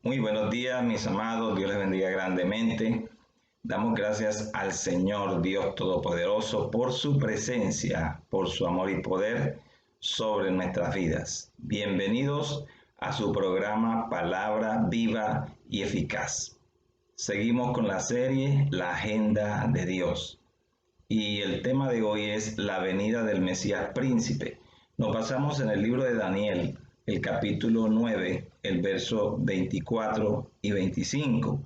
Muy buenos días, mis amados. Dios les bendiga grandemente. Damos gracias al Señor Dios Todopoderoso por su presencia, por su amor y poder sobre nuestras vidas. Bienvenidos a su programa Palabra Viva y Eficaz. Seguimos con la serie La Agenda de Dios. Y el tema de hoy es la venida del Mesías Príncipe. Nos basamos en el libro de Daniel, el capítulo 9, el verso 24 y 25.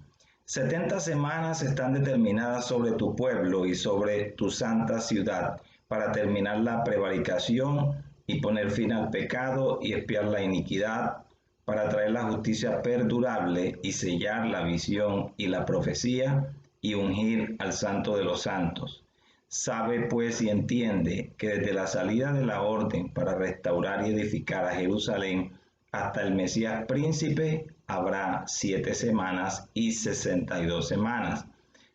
70 semanas están determinadas sobre tu pueblo y sobre tu santa ciudad para terminar la prevaricación y poner fin al pecado y expiar la iniquidad, para traer la justicia perdurable y sellar la visión y la profecía y ungir al Santo de los Santos. Sabe pues y entiende que desde la salida de la orden para restaurar y edificar a Jerusalén hasta el Mesías Príncipe habrá 7 semanas y 62 semanas.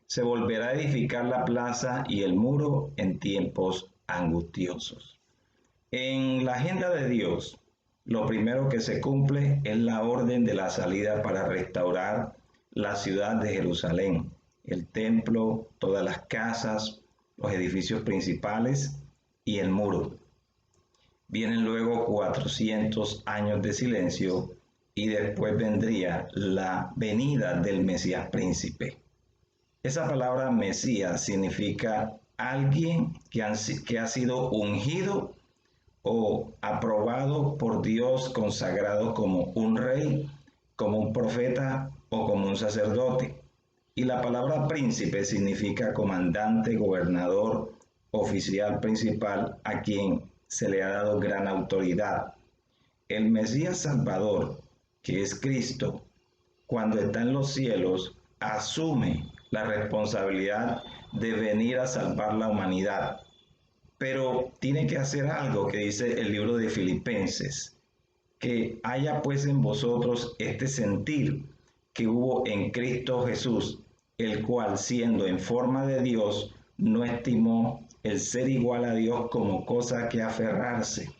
Se volverá a edificar la plaza y el muro en tiempos angustiosos. En la agenda de Dios, lo primero que se cumple es la orden de la salida para restaurar la ciudad de Jerusalén, el templo, todas las casas, los edificios principales y el muro. Vienen luego 400 años de silencio y después vendría la venida del Mesías Príncipe. Esa palabra Mesías significa alguien que ha sido ungido o aprobado por Dios, consagrado como un rey, como un profeta o como un sacerdote. Y la palabra príncipe significa comandante, gobernador, oficial principal, a quien se le ha dado gran autoridad. El Mesías Salvador, que es Cristo, cuando está en los cielos, asume la responsabilidad de venir a salvar la humanidad. Pero tiene que hacer algo que dice el libro de Filipenses, que haya pues en vosotros este sentir que hubo en Cristo Jesús, el cual siendo en forma de Dios, no estimó el ser igual a Dios como cosa que aferrarse.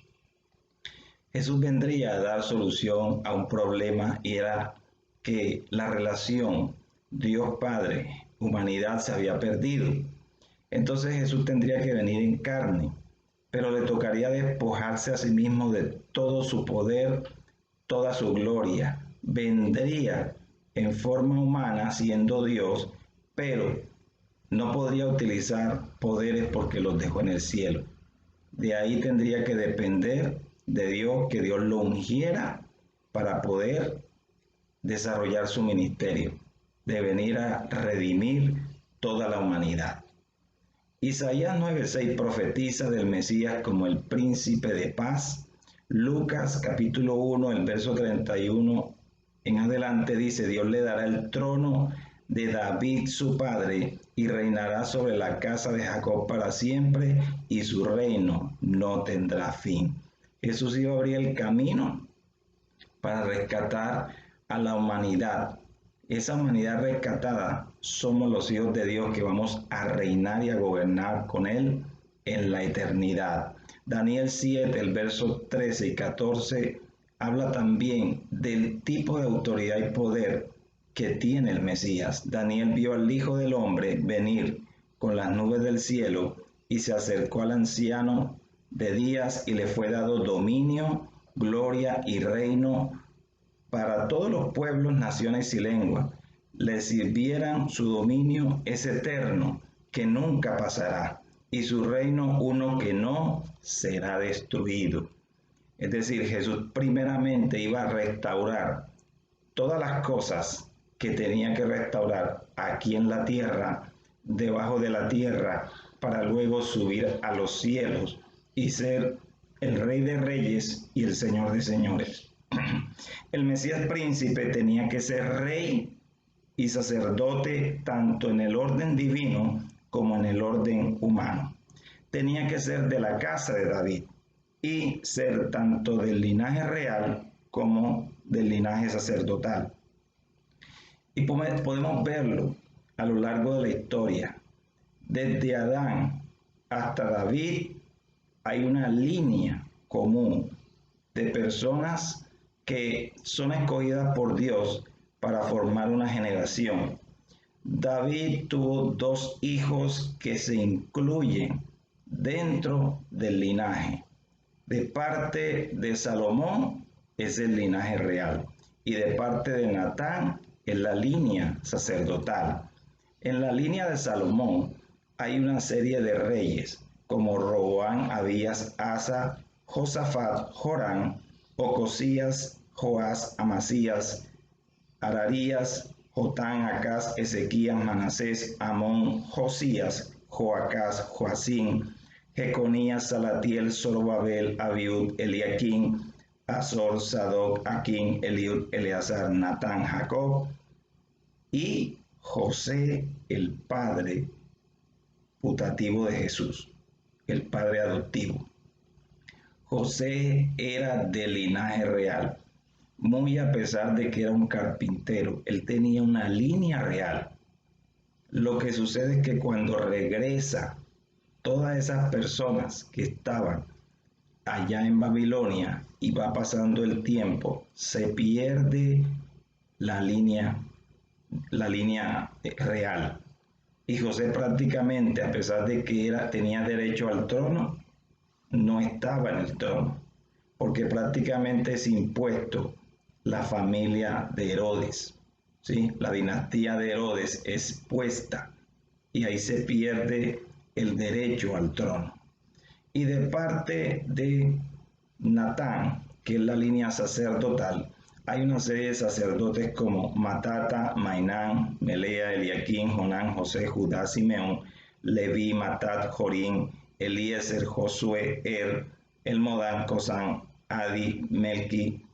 Jesús vendría a dar solución a un problema y era que la relación Dios Padre, humanidad se había perdido. Entonces Jesús tendría que venir en carne, pero le tocaría despojarse a sí mismo de todo su poder, toda su gloria. Vendría en forma humana siendo Dios, pero no podría utilizar poderes porque los dejó en el cielo. De ahí tendría que depender de Dios, que Dios lo ungiera para poder desarrollar su ministerio, de venir a redimir toda la humanidad. Isaías 9:6 profetiza del Mesías como el príncipe de paz. Lucas capítulo 1, el verso 31 en adelante dice, Dios le dará el trono de David su padre y reinará sobre la casa de Jacob para siempre y su reino no tendrá fin. Jesús iba a abrir el camino para rescatar a la humanidad. Esa humanidad rescatada somos los hijos de Dios que vamos a reinar y a gobernar con Él en la eternidad. Daniel 7, el verso 13 y 14, habla también del tipo de autoridad y poder que tiene el Mesías. Daniel vio al Hijo del Hombre venir con las nubes del cielo y se acercó al anciano de días y le fue dado dominio, gloria y reino para todos los pueblos, naciones y lenguas. Le sirvieran. Su dominio es eterno, que nunca pasará, y su reino uno que no será destruido. Es decir, Jesús primeramente iba a restaurar todas las cosas que tenía que restaurar aquí en la tierra, debajo de la tierra, para luego subir a los cielos y ser el Rey de Reyes y el Señor de Señores. El Mesías Príncipe tenía que ser rey y sacerdote tanto en el orden divino como en el orden humano. Tenía que ser de la casa de David y ser tanto del linaje real como del linaje sacerdotal. Y podemos verlo a lo largo de la historia. Desde Adán hasta David hay una línea común de personas que son escogidas por Dios para formar una generación. David tuvo dos hijos que se incluyen dentro del linaje. De parte de Salomón es el linaje real y de parte de Natán es la línea sacerdotal. En la línea de Salomón hay una serie de reyes como Roboam, Abías, Asa, Josafat, Joram, Ocosías, Joás, Amasías, Ararías, Jotán, Acaz, Ezequías, Manasés, Amón, Josías, Joacás, Joacín, Jeconías, Salatiel, Zorobabel, Abiud, Eliaquín, Azor, Sadoc, Aquín, Eliud, Eleazar, Natán, Jacob y José, el padre putativo de Jesús, el padre adoptivo. José era de linaje real, muy a pesar de que era un carpintero, él tenía una línea real. Lo que sucede es que cuando regresa, todas esas personas que estaban allá en Babilonia y va pasando el tiempo, se pierde la línea real. Y José prácticamente, a pesar de que tenía derecho al trono, no estaba en el trono, porque prácticamente es impuesto la familia de Herodes, ¿sí? La dinastía de Herodes es puesta y ahí se pierde el derecho al trono. Y de parte de Natán, que es la línea sacerdotal, hay una serie de sacerdotes como Matata, Mainán, Melea, Eliaquín, Jonán, José, Judá, Simeón, Leví, Matat, Jorín, Eliezer, Josué, Elmodán, Cosán, Adi, Melqui,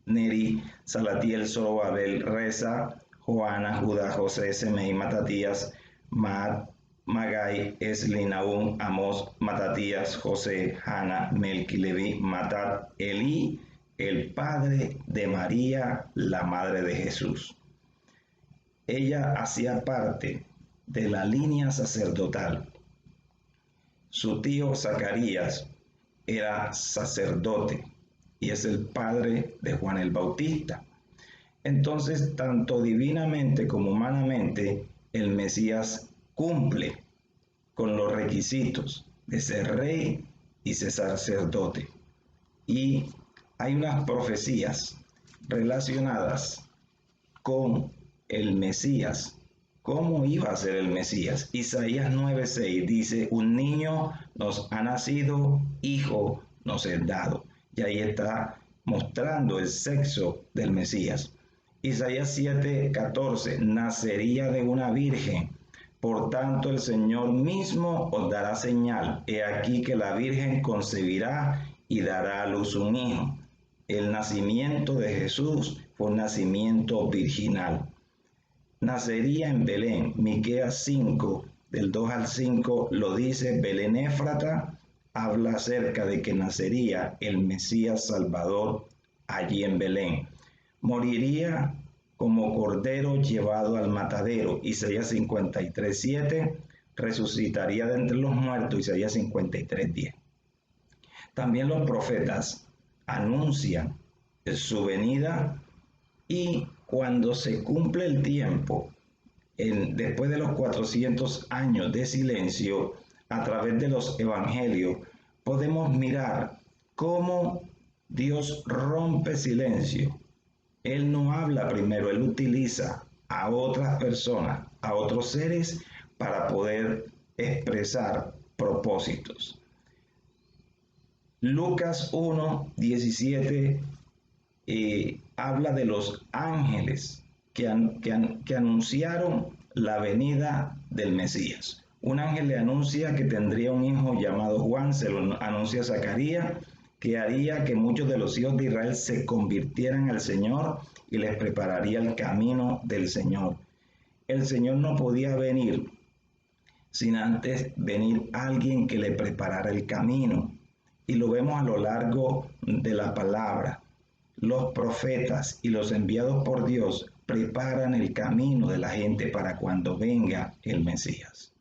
Neri, Salatiel, Zorobabel, Reza, Joana, Judá, José, Semei, Matatías, Magai, Esli, Nahum, Amos, Matatías, José, Hanna, Melqui, Leví, Matat, Elí, el padre de María, la madre de Jesús. Ella hacía parte de la línea sacerdotal. Su tío Zacarías era sacerdote y es el padre de Juan el Bautista. Entonces, tanto divinamente como humanamente, el Mesías cumple con los requisitos de ser rey y ser sacerdote. Y hay unas profecías relacionadas con el Mesías. ¿Cómo iba a ser el Mesías? Isaías 9:6 dice, un niño nos ha nacido, hijo nos es dado. Y ahí está mostrando el sexo del Mesías. Isaías 7:14, nacería de una virgen. Por tanto, el Señor mismo os dará señal. He aquí que la virgen concebirá y dará a luz un hijo. El nacimiento de Jesús fue un nacimiento virginal. Nacería en Belén. Miqueas 5, del 2 al 5, lo dice. Belén Éfrata habla acerca de que nacería el Mesías Salvador allí en Belén. Moriría como cordero llevado al matadero. Isaías 53:7. Resucitaría de entre los muertos. Isaías 53:10. También los profetas anuncian su venida y cuando se cumple el tiempo, después de los 400 años de silencio, a través de los evangelios, podemos mirar cómo Dios rompe silencio. Él no habla primero, Él utiliza a otras personas, a otros seres, para poder expresar propósitos. Lucas 1:17 habla de los ángeles que anunciaron la venida del Mesías. Un ángel le anuncia que tendría un hijo llamado Juan, se lo anuncia a Zacarías, que haría que muchos de los hijos de Israel se convirtieran al Señor y les prepararía el camino del Señor. El Señor no podía venir sin antes venir alguien que le preparara el camino. Y lo vemos a lo largo de la palabra. Los profetas y los enviados por Dios preparan el camino de la gente para cuando venga el Mesías.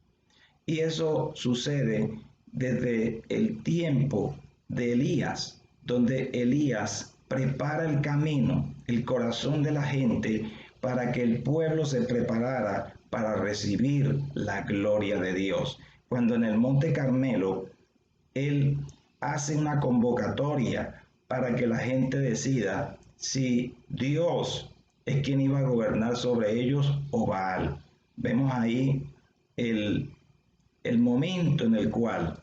Y eso sucede desde el tiempo de Elías, donde Elías prepara el camino, el corazón de la gente para que el pueblo se preparara para recibir la gloria de Dios. Cuando en el Monte Carmelo, Él hace una convocatoria para que la gente decida si Dios es quien iba a gobernar sobre ellos o Baal. Vemos ahí el momento en el cual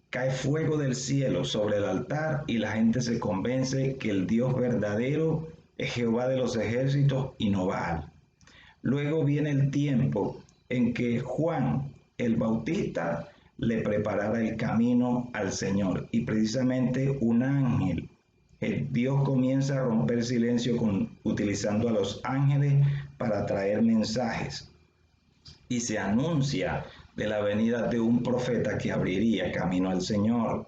cae fuego del cielo sobre el altar y la gente se convence que el Dios verdadero es Jehová de los ejércitos y no Baal. Luego viene el tiempo en que Juan el Bautista le preparara el camino al Señor y precisamente un ángel, Dios comienza a romper silencio utilizando a los ángeles para traer mensajes y se anuncia de la venida de un profeta que abriría camino al Señor.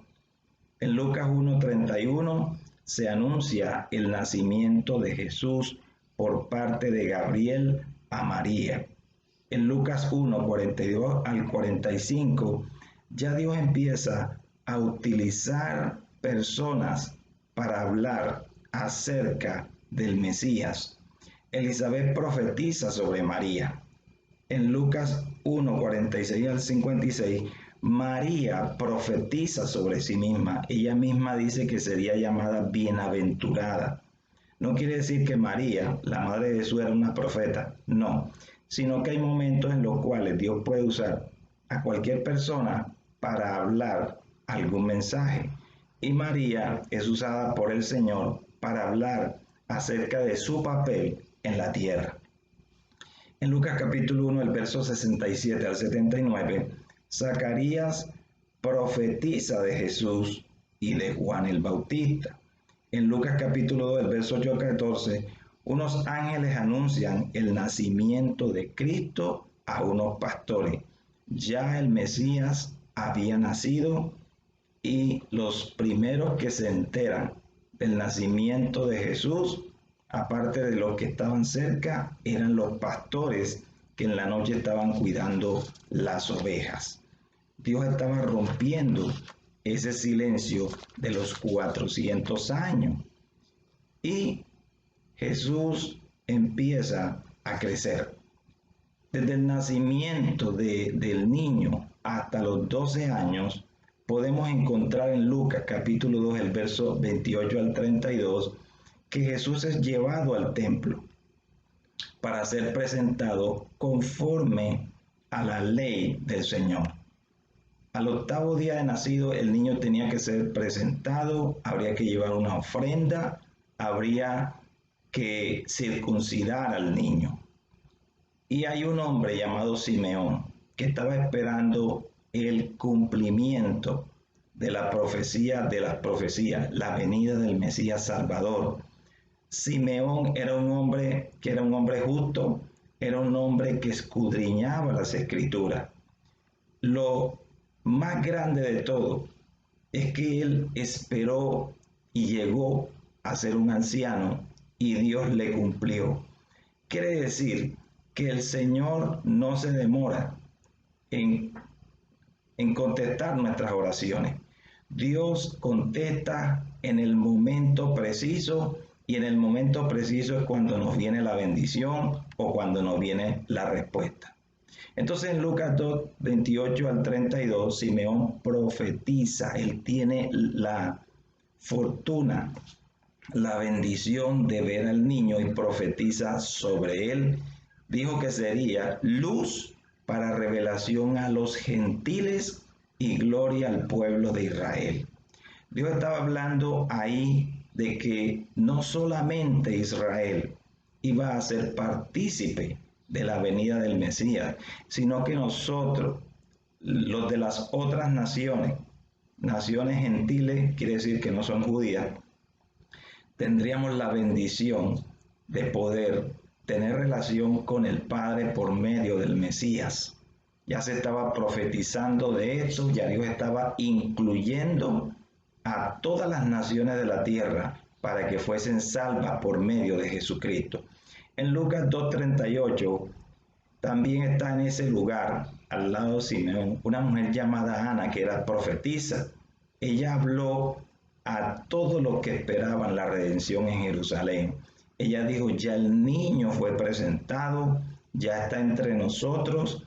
En Lucas 1:31 se anuncia el nacimiento de Jesús por parte de Gabriel a María. En Lucas 1:42 al 45 ya Dios empieza a utilizar personas para hablar acerca del Mesías. Elizabeth profetiza sobre María. En Lucas 1:46 al 56, María profetiza sobre sí misma. Ella misma dice que sería llamada bienaventurada. No quiere decir que María, la madre de Jesús, era una profeta, no, sino que hay momentos en los cuales Dios puede usar a cualquier persona para hablar algún mensaje. Y María es usada por el Señor para hablar acerca de su papel en la tierra. En Lucas capítulo 1, el verso 67 al 79, Zacarías profetiza de Jesús y de Juan el Bautista. En Lucas capítulo 2, el verso 8 al 14, unos ángeles anuncian el nacimiento de Cristo a unos pastores. Ya el Mesías había nacido y los primeros que se enteran del nacimiento de Jesús, aparte de los que estaban cerca, eran los pastores que en la noche estaban cuidando las ovejas. Dios estaba rompiendo ese silencio de los 400 años y Jesús empieza a crecer. Desde el nacimiento del niño hasta los 12 años, podemos encontrar en Lucas capítulo 2, el verso 28 al 32, que Jesús es llevado al templo para ser presentado conforme a la ley del Señor. Al octavo día de nacido, el niño tenía que ser presentado, habría que llevar una ofrenda, habría que circuncidar al niño. Y hay un hombre llamado Simeón que estaba esperando el cumplimiento de la profecía de las profecías, la venida del Mesías Salvador. Simeón era un hombre que era un hombre justo, era un hombre que escudriñaba las escrituras. Lo más grande de todo es que él esperó y llegó a ser un anciano y Dios le cumplió. Quiere decir que el Señor no se demora en contestar nuestras oraciones. Dios contesta en el momento preciso y en el momento preciso es cuando nos viene la bendición o cuando nos viene la respuesta. Entonces en Lucas 2, 28 al 32, Simeón profetiza, él tiene la fortuna, la bendición de ver al niño y profetiza sobre él. Dijo que sería luz para revelación a los gentiles y gloria al pueblo de Israel. Dios estaba hablando ahí de que no solamente Israel iba a ser partícipe de la venida del Mesías, sino que nosotros, los de las otras naciones, naciones gentiles, quiere decir que no son judías, tendríamos la bendición de poder tener relación con el Padre por medio del Mesías. Ya se estaba profetizando de eso, ya Dios estaba incluyendo a todas las naciones de la tierra para que fuesen salvas por medio de Jesucristo. En Lucas 2:38 también está en ese lugar, al lado de Simeón, una mujer llamada Ana, que era profetisa. Ella habló a todos los que esperaban la redención en Jerusalén. Ella dijo, ya el niño fue presentado, ya está entre nosotros,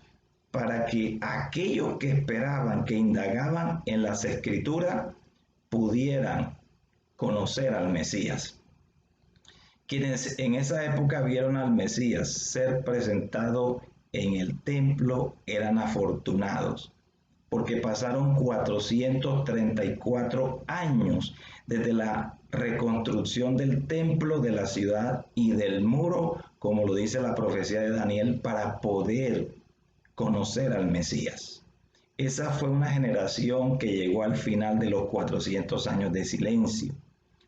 para que aquellos que esperaban, que indagaban en las escrituras, pudieran conocer al Mesías. Quienes en esa época vieron al Mesías ser presentado en el templo eran afortunados, porque pasaron 434 años desde la reconstrucción del templo, de la ciudad y del muro, como lo dice la profecía de Daniel, para poder conocer al Mesías. Esa fue una generación que llegó al final de los 400 años de silencio,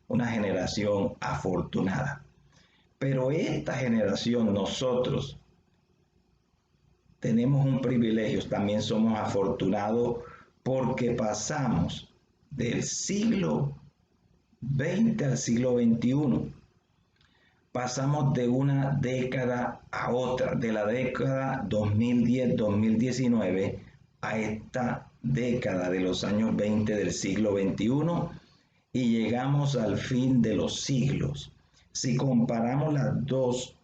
una generación afortunada. Pero esta generación, nosotros, tenemos un privilegio, también somos afortunados porque pasamos del siglo XX al siglo XXI. Pasamos de una década a otra, de la década 2010-2019 a esta década de los años 20 del siglo XXI y llegamos al fin de los siglos. Si comparamos las dos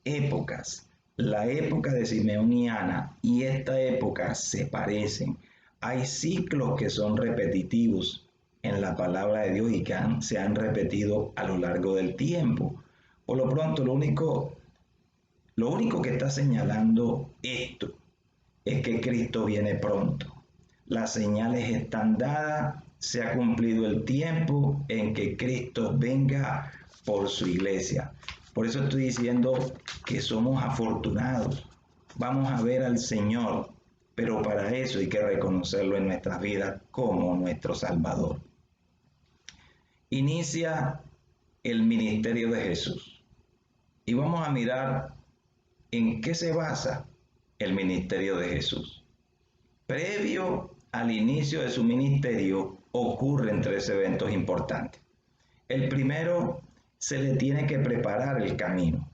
épocas, la época de Simeón y Ana y esta época se parecen. Hay ciclos que son repetitivos en la palabra de Dios y que se han repetido a lo largo del tiempo. Por lo pronto, lo único que está señalando esto es que Cristo viene pronto. Las señales están dadas, se ha cumplido el tiempo en que Cristo venga por su iglesia. Por eso estoy diciendo que somos afortunados. Vamos a ver al Señor, pero para eso hay que reconocerlo en nuestras vidas como nuestro Salvador. Inicia el ministerio de Jesús. Y vamos a mirar en qué se basa el ministerio de Jesús. Previo al inicio de su ministerio ocurren 3 eventos importantes. El primero, se le tiene que preparar el camino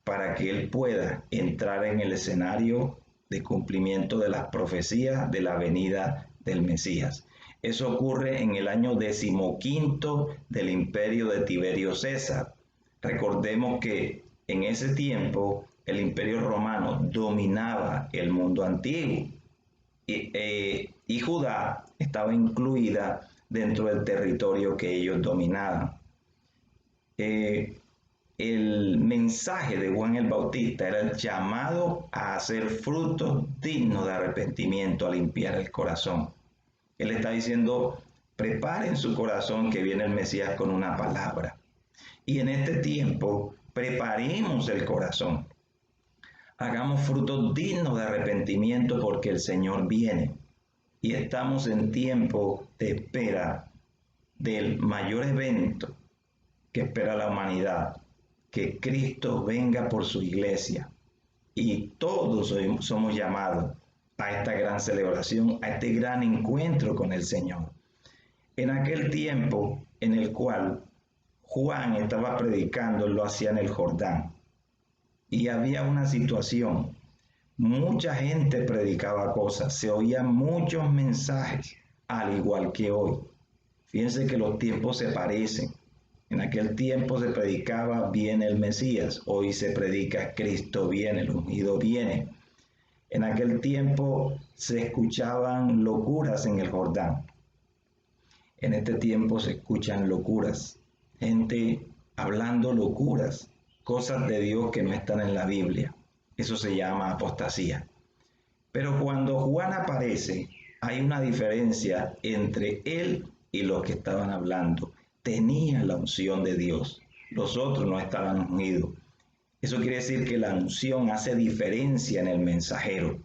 para que él pueda entrar en el escenario de cumplimiento de las profecías de la venida del Mesías. Eso ocurre en el año 15 del imperio de Tiberio César. Recordemos que en ese tiempo el imperio romano dominaba el mundo antiguo y Judá estaba incluida dentro del territorio que ellos dominaban. El mensaje de Juan el Bautista era el llamado a hacer frutos dignos de arrepentimiento, a limpiar el corazón. Él está diciendo, preparen su corazón que viene el Mesías con una palabra. Y en este tiempo, preparemos el corazón. Hagamos frutos dignos de arrepentimiento porque el Señor viene. Y estamos en tiempo de espera del mayor evento que espera la humanidad, que Cristo venga por su iglesia. Y todos somos llamados a esta gran celebración, a este gran encuentro con el Señor. En aquel tiempo en el cual Juan estaba predicando, lo hacía en el Jordán. Y había una situación. Mucha gente predicaba cosas, se oían muchos mensajes, al igual que hoy. Fíjense que los tiempos se parecen. En aquel tiempo se predicaba viene el Mesías, hoy se predica Cristo viene, el ungido viene. En aquel tiempo se escuchaban locuras en el Jordán. En este tiempo se escuchan locuras, gente hablando locuras, cosas de Dios que no están en la Biblia. Eso se llama apostasía. Pero cuando Juan aparece, hay una diferencia entre él y los que estaban hablando. Tenían la unción de Dios, los otros no estaban ungidos. Eso quiere decir que la unción hace diferencia en el mensajero,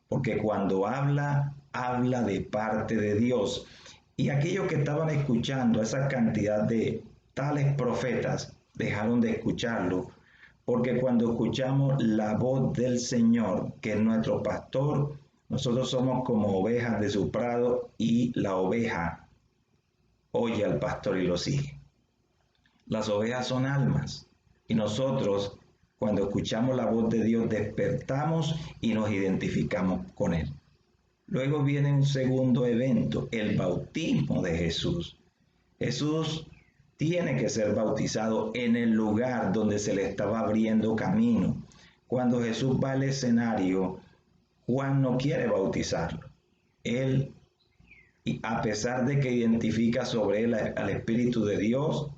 porque cuando habla, habla de parte de Dios. Y aquellos que estaban escuchando esa cantidad de tales profetas dejaron de escucharlo, porque cuando escuchamos la voz del Señor, que es nuestro pastor, nosotros somos como ovejas de su prado y la oveja oye al pastor y lo sigue. Las ovejas son almas y nosotros cuando escuchamos la voz de Dios despertamos y nos identificamos con Él. Luego viene un segundo evento, el bautismo de Jesús. Jesús tiene que ser bautizado en el lugar donde se le estaba abriendo camino. Cuando Jesús va al escenario, Juan no quiere bautizarlo. Él, a pesar de que identifica sobre él al Espíritu de Dios,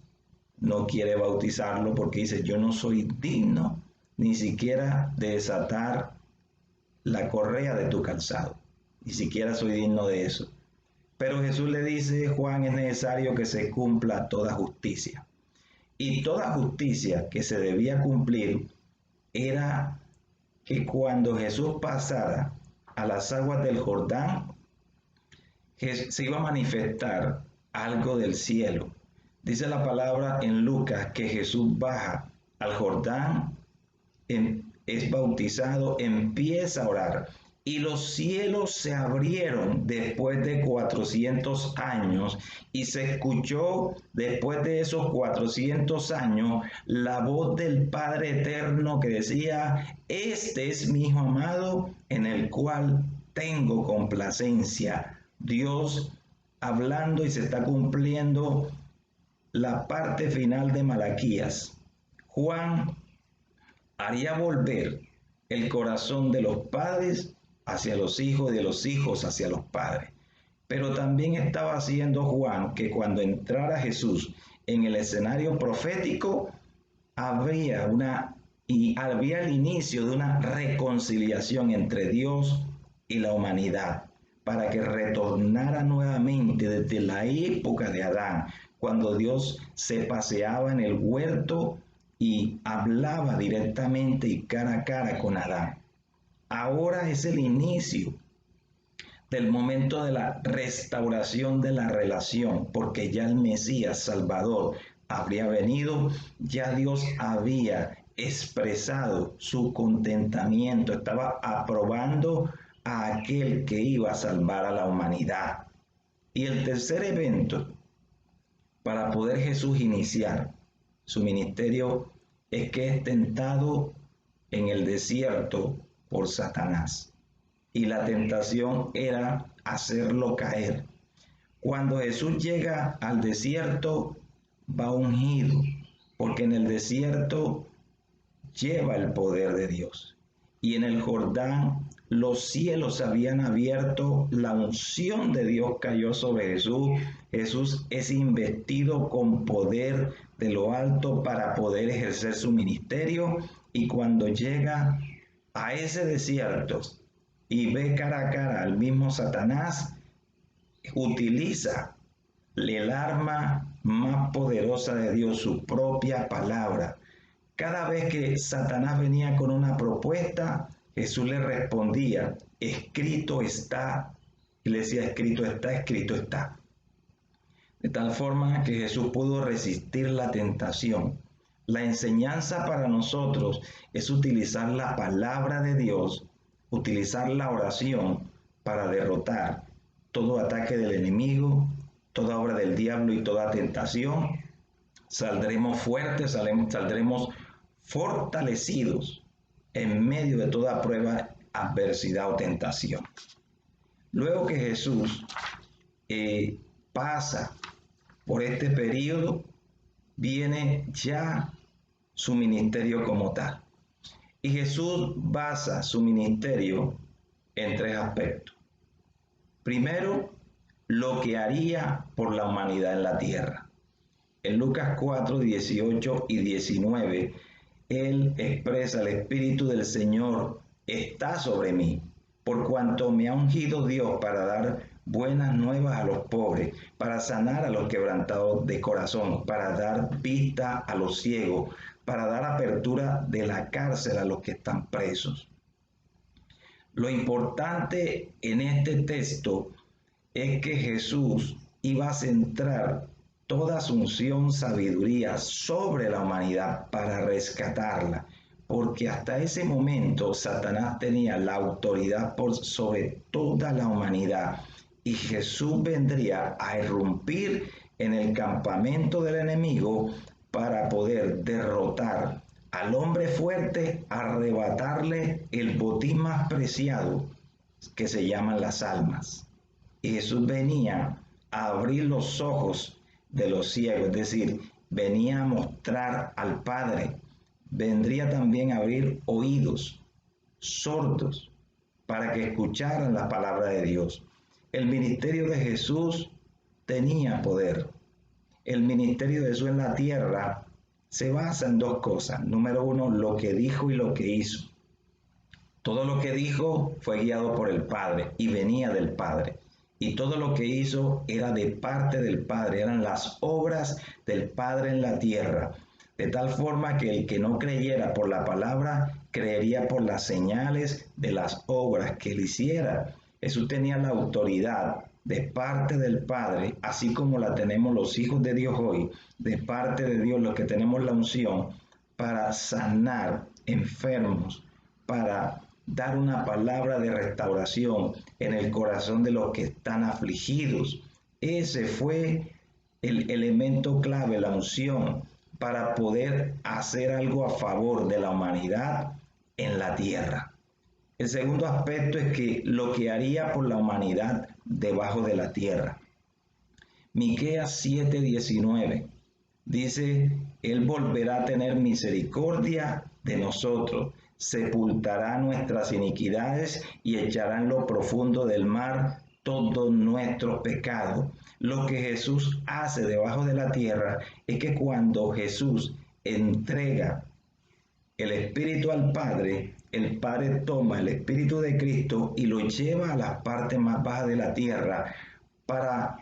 no quiere bautizarlo porque dice, yo no soy digno ni siquiera de desatar la correa de tu calzado. Ni siquiera soy digno de eso. Pero Jesús le dice, Juan, es necesario que se cumpla toda justicia. Y toda justicia que se debía cumplir era que cuando Jesús pasara a las aguas del Jordán, se iba a manifestar algo del cielo. Dice la palabra en Lucas que Jesús baja al Jordán, es bautizado, empieza a orar. Y los cielos se abrieron después de 400 años y se escuchó después de esos 400 años la voz del Padre Eterno que decía, este es mi Hijo amado en el cual tengo complacencia. Dios hablando y se está cumpliendo la parte final de Malaquías. Juan haría volver el corazón de los padres hacia los hijos y de los hijos hacia los padres. Pero también estaba haciendo Juan que cuando entrara Jesús en el escenario profético, habría el inicio de una reconciliación entre Dios y la humanidad, para que retornara nuevamente desde la época de Adán, cuando Dios se paseaba en el huerto y hablaba directamente y cara a cara con Adán. Ahora es el inicio del momento de la restauración de la relación, porque ya el Mesías Salvador habría venido, ya Dios había expresado su contentamiento, estaba aprobando a aquel que iba a salvar a la humanidad. Y el tercer evento para poder Jesús iniciar su ministerio es que es tentado en el desierto por Satanás. Y la tentación era hacerlo caer. Cuando Jesús llega al desierto, va ungido, porque en el desierto lleva el poder de Dios. Y en el Jordán los cielos se habían abierto, la unción de Dios cayó sobre Jesús. Jesús es investido con poder de lo alto para poder ejercer su ministerio. Y cuando llega a ese desierto y ve cara a cara al mismo Satanás, utiliza el arma más poderosa de Dios, su propia palabra. Cada vez que Satanás venía con una propuesta, Jesús le respondía, escrito está. Y le decía, escrito está, escrito está. De tal forma que Jesús pudo resistir la tentación. La enseñanza para nosotros es utilizar la palabra de Dios, utilizar la oración para derrotar todo ataque del enemigo, toda obra del diablo y toda tentación. Saldremos fuertes, saldremos fortalecidos en medio de toda prueba, adversidad o tentación. Luego que Jesús pasa por este periodo, viene ya su ministerio como tal. Y Jesús basa su ministerio en tres aspectos. Primero, lo que haría por la humanidad en la tierra. En Lucas 4, 18 y 19, Él expresa, el Espíritu del Señor está sobre mí, por cuanto me ha ungido Dios para dar buenas nuevas a los pobres, para sanar a los quebrantados de corazón, para dar vista a los ciegos, para dar apertura de la cárcel a los que están presos. Lo importante en este texto es que Jesús iba a centrar toda su unción, sabiduría sobre la humanidad para rescatarla, porque hasta ese momento Satanás tenía la autoridad sobre toda la humanidad y Jesús vendría a irrumpir en el campamento del enemigo para poder derrotar al hombre fuerte, arrebatarle el botín más preciado que se llaman las almas. Y Jesús venía a abrir los ojos de los ciegos, es decir, venía a mostrar al Padre, vendría también a abrir oídos sordos para que escucharan la palabra de Dios. El ministerio de Jesús tenía poder. El ministerio de Jesús en la tierra se basa en dos cosas. Número uno, lo que dijo y lo que hizo. Todo lo que dijo fue guiado por el Padre y venía del Padre. Y todo lo que hizo era de parte del Padre, eran las obras del Padre en la tierra. De tal forma que el que no creyera por la palabra, creería por las señales de las obras que él hiciera. Jesús tenía la autoridad de parte del Padre, así como la tenemos los hijos de Dios hoy, de parte de Dios los que tenemos la unción, para sanar enfermos, para dar una palabra de restauración en el corazón de los que están afligidos. Ese fue el elemento clave, la unción, para poder hacer algo a favor de la humanidad en la tierra. El segundo aspecto es que lo que haría por la humanidad debajo de la tierra. Miqueas 7:19 dice, Él volverá a tener misericordia de nosotros, sepultará nuestras iniquidades y echará en lo profundo del mar todos nuestros pecados. Lo que Jesús hace debajo de la tierra es que cuando Jesús entrega el Espíritu al Padre, el Padre toma el Espíritu de Cristo y lo lleva a las partes más bajas de la tierra para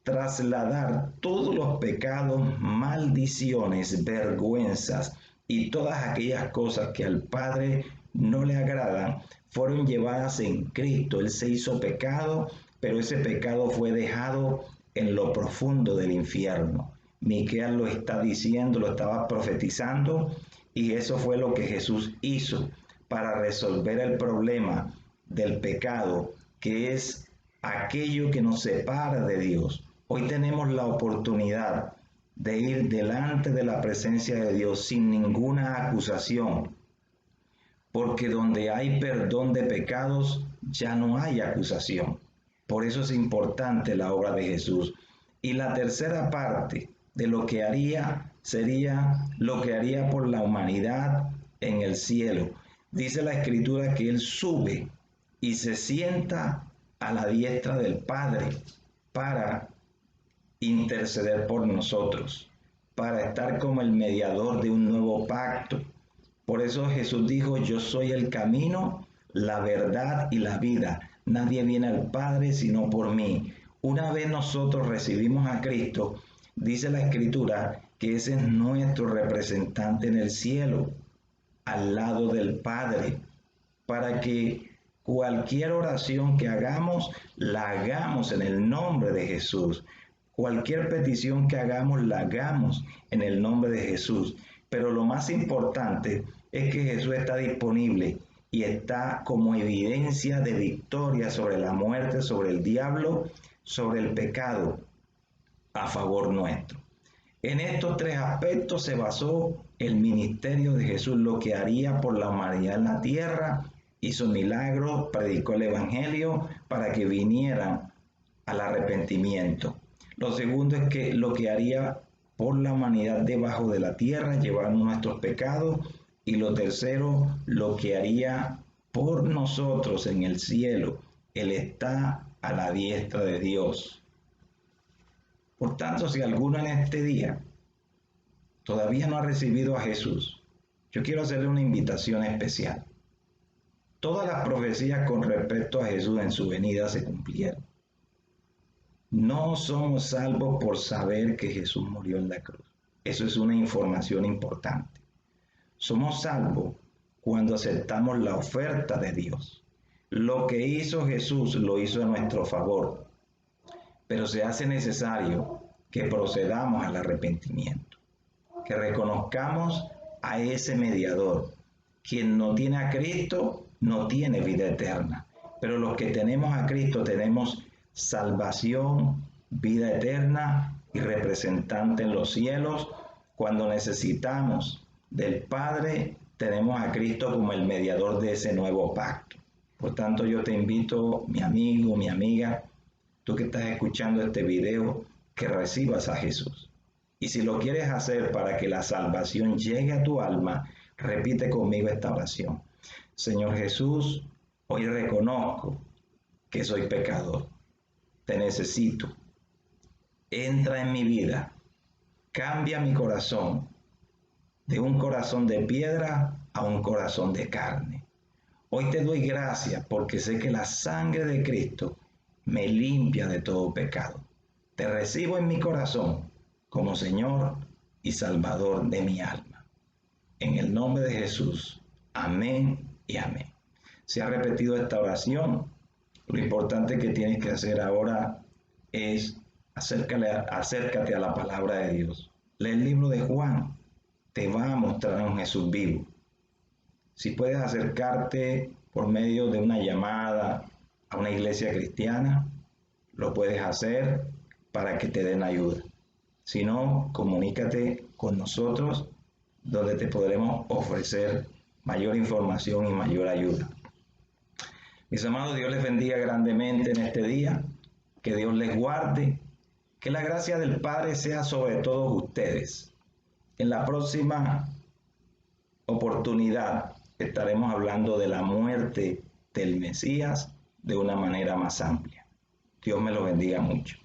trasladar todos los pecados, maldiciones, vergüenzas y todas aquellas cosas que al Padre no le agradan, fueron llevadas en Cristo. Él se hizo pecado, pero ese pecado fue dejado en lo profundo del infierno. Miqueas lo está diciendo, lo estaba profetizando, y eso fue lo que Jesús hizo para resolver el problema del pecado, que es aquello que nos separa de Dios. Hoy tenemos la oportunidad de ir delante de la presencia de Dios sin ninguna acusación, porque donde hay perdón de pecados ya no hay acusación. Por eso es importante la obra de Jesús. Y la tercera parte de lo que haría sería lo que haría por la humanidad en el cielo. Dice la Escritura que Él sube y se sienta a la diestra del Padre para interceder por nosotros, para estar como el mediador de un nuevo pacto. Por eso Jesús dijo, yo soy el camino, la verdad y la vida. Nadie viene al Padre sino por mí. Una vez nosotros recibimos a Cristo, dice la Escritura que ese es nuestro representante en el cielo, al lado del Padre, para que cualquier oración que hagamos, la hagamos en el nombre de Jesús. Cualquier petición que hagamos, la hagamos en el nombre de Jesús. Pero lo más importante es que Jesús está disponible y está como evidencia de victoria sobre la muerte, sobre el diablo, sobre el pecado, a favor nuestro. En estos tres aspectos se basó el ministerio de Jesús, lo que haría por la humanidad en la tierra. Hizo milagros, predicó el evangelio para que vinieran al arrepentimiento. Lo segundo es que lo que haría por la humanidad debajo de la tierra, llevando nuestros pecados. Y lo tercero, lo que haría por nosotros en el cielo. Él está a la diestra de Dios. Por tanto, si alguno en este día todavía no ha recibido a Jesús, yo quiero hacerle una invitación especial. Todas las profecías con respecto a Jesús en su venida se cumplieron. No somos salvos por saber que Jesús murió en la cruz. Eso es una información importante. Somos salvos cuando aceptamos la oferta de Dios. Lo que hizo Jesús lo hizo a nuestro favor, pero se hace necesario que procedamos al arrepentimiento, que reconozcamos a ese mediador. Quien no tiene a Cristo no tiene vida eterna, pero los que tenemos a Cristo tenemos salvación, vida eterna y representante en los cielos. Cuando necesitamos del Padre, tenemos a Cristo como el mediador de ese nuevo pacto. Por tanto, yo te invito, mi amigo, mi amiga, tú que estás escuchando este video, que recibas a Jesús, Y si lo quieres hacer para que la salvación llegue a tu alma, repite conmigo esta oración. Señor Jesús, hoy reconozco que soy pecador. Te necesito. Entra en mi vida. Cambia mi corazón de un corazón de piedra a un corazón de carne. Hoy te doy gracias porque sé que la sangre de Cristo me limpia de todo pecado. Te recibo en mi corazón como Señor y Salvador de mi alma. En el nombre de Jesús. Amén y amén. Si has repetido esta oración, lo importante que tienes que hacer ahora es acércate a la palabra de Dios. Lee el libro de Juan. Te va a mostrar a un Jesús vivo. Si puedes acercarte por medio de una llamada a una iglesia cristiana, lo puedes hacer para que te den ayuda. Si no, comunícate con nosotros donde te podremos ofrecer mayor información y mayor ayuda. Mis amados, Dios les bendiga grandemente en este día, que Dios les guarde, que la gracia del Padre sea sobre todos ustedes. En la próxima oportunidad estaremos hablando de la muerte del Mesías de una manera más amplia. Dios me lo bendiga mucho.